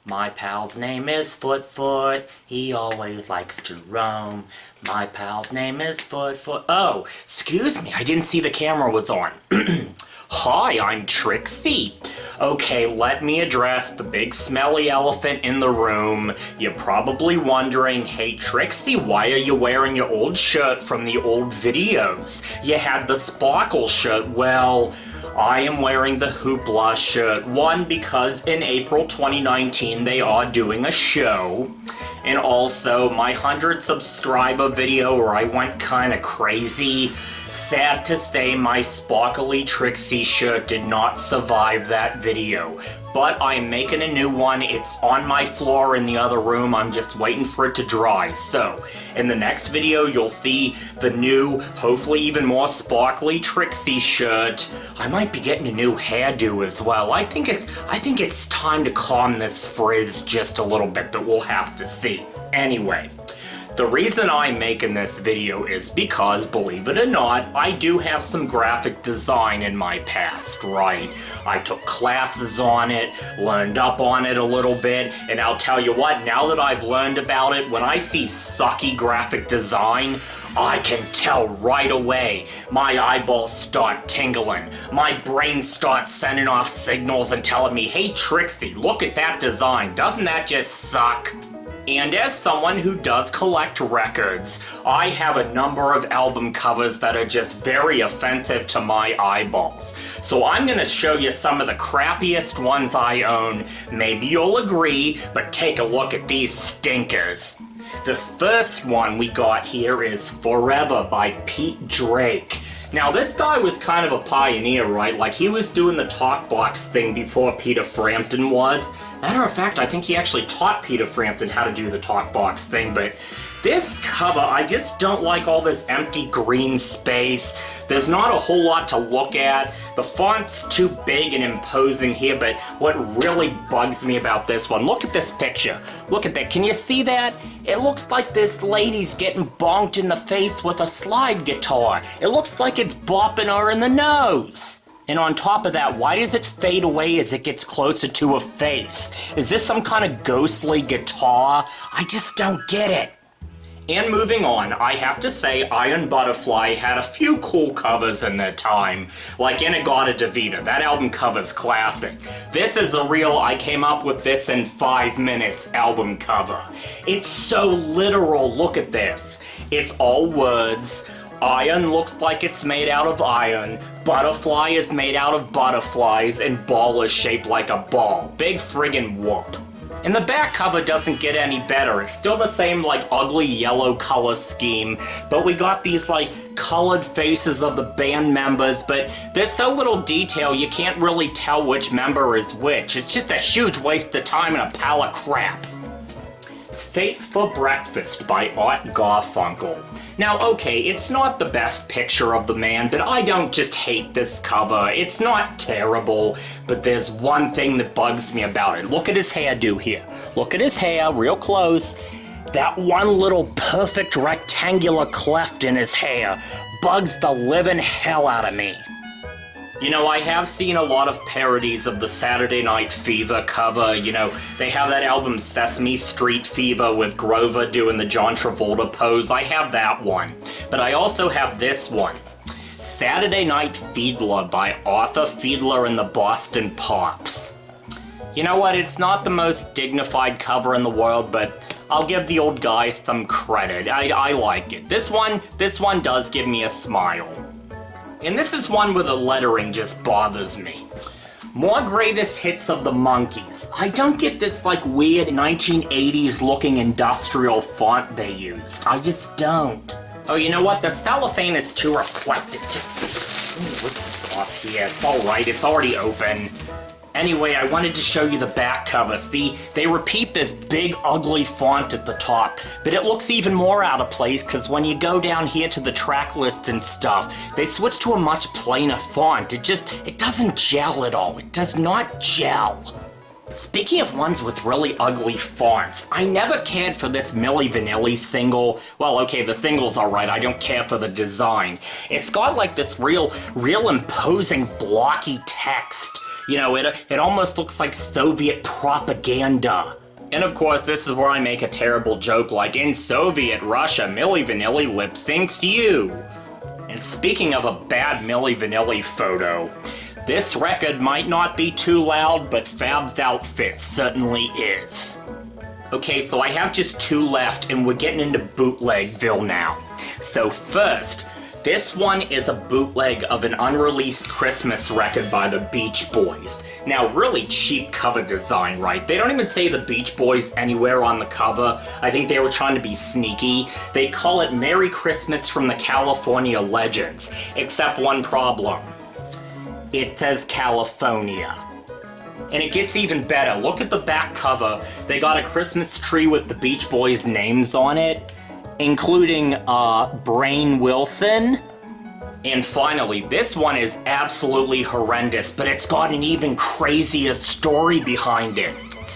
My pal's name is Foot Foot, he always likes to roam. My pal's name is Foot Foot. Oh, excuse me, I didn't see the camera was on. Hi, I'm Trixie. Okay, let me address the big smelly elephant in the room. You're probably wondering, hey Trixie, why are you wearing your old shirt from the old videos? You had the sparkle shirt. Well, I am wearing the Hoopla shirt. One, because in April 2019 they are doing a show. And also my 100 subscriber video where I went kinda crazy. Sad to say, my sparkly Trixie shirt did not survive that video. But I'm making a new one. It's on my floor in the other room. I'm just waiting for it to dry. So, in the next video, you'll see the new, hopefully even more sparkly Trixie shirt. I might be getting a new hairdo as well. I think it's time to calm this frizz just a little bit, but we'll have to see. Anyway. The reason I'm making this video is because, believe it or not, I do have some graphic design in my past, right? I took classes on it, learned up on it a little bit, and I'll tell you what, now that I've learned about it, when I see sucky graphic design, I can tell right away. My eyeballs start tingling. My brain starts sending off signals and telling me, hey Trixie, look at that design, doesn't that just suck? And as someone who does collect records, I have a number of album covers that are just very offensive to my eyeballs. So I'm gonna show you some of the crappiest ones I own. Maybe you'll agree, but take a look at these stinkers. The first one we got here is Forever by Pete Drake. Now this guy was kind of a pioneer, right? Like he was doing the talk box thing before Peter Frampton was. Matter of fact, I think he actually taught Peter Frampton how to do the talk box thing, but this cover, I just don't like all this empty green space. There's not a whole lot to look at. The font's too big and imposing here, but what really bugs me about this one, look at this picture. Look at that, can you see that? It looks like this lady's getting bonked in the face with a slide guitar. It looks like it's bopping her in the nose. And on top of that, why does it fade away as it gets closer to a face? Is this some kind of ghostly guitar? I just don't get it. And moving on, I have to say Iron Butterfly had a few cool covers in their time, like In-A-Gadda-Da-Vida. That album cover's classic. This is the real I came up with this in 5 minutes album cover. It's so literal, look at this. It's all words. Iron looks like it's made out of iron, butterfly is made out of butterflies, and ball is shaped like a ball. Big friggin' whoop. And the back cover doesn't get any better. It's still the same like ugly yellow color scheme, but we got these like colored faces of the band members, but there's so little detail you can't really tell which member is which. It's just a huge waste of time and a pile of crap. Fate for Breakfast by Art Garfunkel. Now, okay, it's not the best picture of the man, but I don't just hate this cover. It's not terrible, but there's one thing that bugs me about it. Look at his hairdo here. Look at his hair, real close. That one little perfect rectangular cleft in his hair bugs the living hell out of me. You know, I have seen a lot of parodies of the Saturday Night Fever cover. You know, they have that album Sesame Street Fever with Grover doing the John Travolta pose. I have that one. But I also have this one. Saturday Night Fiedler by Arthur Fiedler and the Boston Pops. You know what, it's not the most dignified cover in the world, but I'll give the old guy some credit. I like it. This one does give me a smile. And this is one where the lettering just bothers me. More greatest hits of the Monkees. I don't get this like weird 1980s looking industrial font they used. I just don't. Oh, you know what? The cellophane is too reflective. Just rip this off here. It's alright, it's already open. Anyway, I wanted to show you the back cover. See, they repeat this big ugly font at the top, but it looks even more out of place because when you go down here to the track list and stuff, they switch to a much plainer font. It doesn't gel at all. It does not gel. Speaking of ones with really ugly fonts, I never cared for this Milli Vanilli single. Well, okay, the single's alright, I don't care for the design. It's got like this real imposing blocky text. You know, it almost looks like Soviet propaganda. And of course, this is where I make a terrible joke like, in Soviet Russia, Milli Vanilli lip syncs you. And speaking of a bad Milli Vanilli photo, this record might not be too loud, but Fab's outfit certainly is. Okay, so I have just 2 left, and we're getting into bootlegville now. So first, this one is a bootleg of an unreleased Christmas record by the Beach Boys. Now, really cheap cover design, right? They don't even say the Beach Boys anywhere on the cover. I think they were trying to be sneaky. They call it Merry Christmas from the California Legends. Except one problem. It says Califonia. And it gets even better. Look at the back cover. They got a Christmas tree with the Beach Boys' names on it, including Brain Wilson. And finally, this one is absolutely horrendous, but it's got an even crazier story behind it.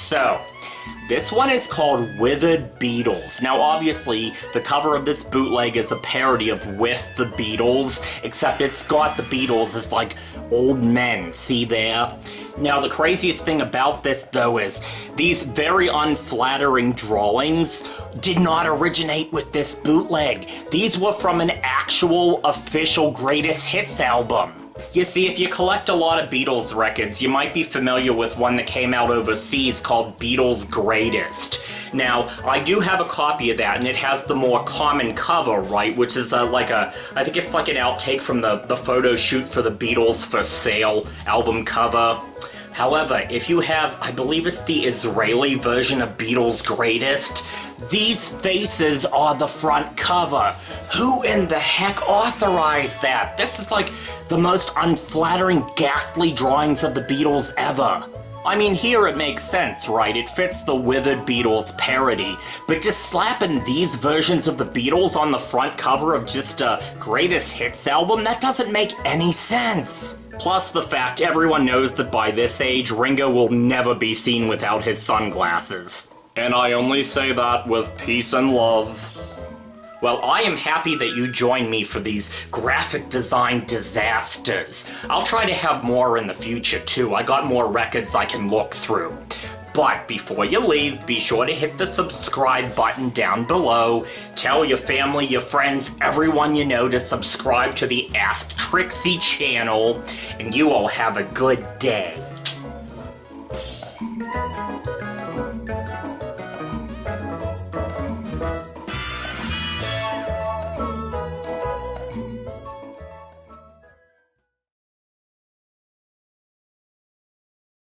So, this one is called Withered Beatles. Now obviously, the cover of this bootleg is a parody of With the Beatles, except it's got the Beatles as like old men, see there? Now the craziest thing about this though is, these very unflattering drawings did not originate with this bootleg. These were from an actual official greatest hits album. You see, if you collect a lot of Beatles records, you might be familiar with one that came out overseas called Beatles Greatest. Now, I do have a copy of that, and it has the more common cover, right, which is I think it's like an outtake from the photo shoot for the Beatles for Sale album cover. However, if you have, I believe it's the Israeli version of Beatles Greatest, these faces are the front cover. Who in the heck authorized that? This is like the most unflattering, ghastly drawings of the Beatles ever. I mean, here it makes sense, right? It fits the Withered Beatles parody. But just slapping these versions of the Beatles on the front cover of just a greatest hits album, that doesn't make any sense. Plus the fact everyone knows that by this age, Ringo will never be seen without his sunglasses. And I only say that with peace and love. Well, I am happy that you joined me for these graphic design disasters. I'll try to have more in the future too. I got more records I can look through. But before you leave, be sure to hit the subscribe button down below. Tell your family, your friends, everyone you know to subscribe to the Ask Trixie channel. And you all have a good day.